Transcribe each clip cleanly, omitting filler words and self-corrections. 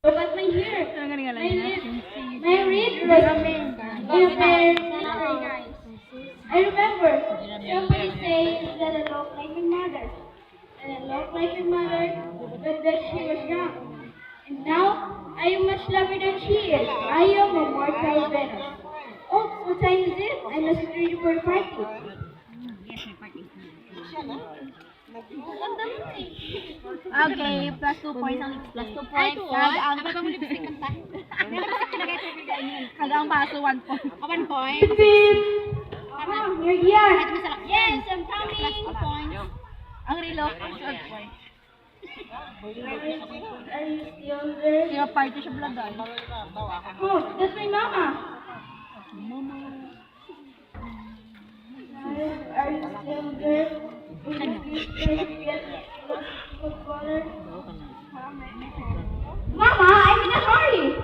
Look at my hair. My lips. My wrist I remember somebody says that I look like my mother. And I look like my mother, but that she was young. And now I am much lovelier than she is. I am a mortal Venus. Oh, what time is it? I must be ready for the party. Okay, plus 2 points ang plus 2 points. Kagang kagang baso 1 point. 1 point. You're here. Yes, I'm coming. Plus 2 points. Ang relo, 12 points. Are you still there? Kaya party siya vlogan. Oh, that's my mama. Are you still there? Mama, I'm in a hurry.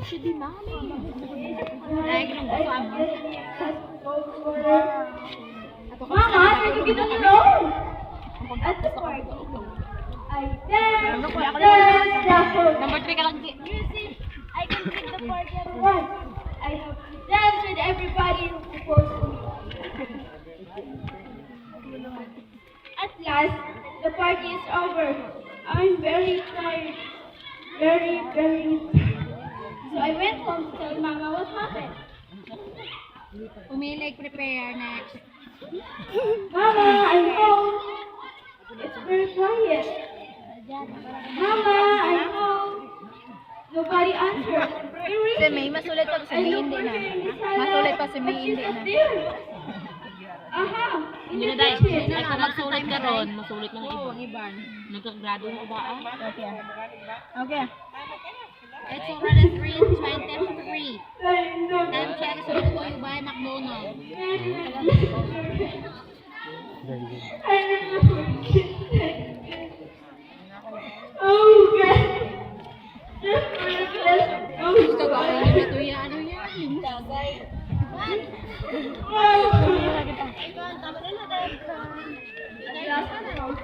Should be mommy. Mama, I can get alone. At the party, I dance. Number 3 ka lang. Music, I can take the party at once. I have to dance with everybody who's supposed to me. At last, the party is over. I'm very tired. Very tired. So I went home to tell Mama what happened. Umilig, prepare next. Mama, I'm home. It's very quiet. Mama, I'm home. Nobody answered. Si May, masulit pa si May, hindi na. Masulit pa si May, hindi na. Aha! Hindi na dahil. Ay, magsulit ka ron. Masulit ng iba. Iban. Nagkagrado mo ba? Okay. Okay. It's already 3:23. Time check is brought to you by McDonald's. Oh, God. Just let's go. Gusto ko ako yung ito yan. Ano yan? Oh, Tama na lang.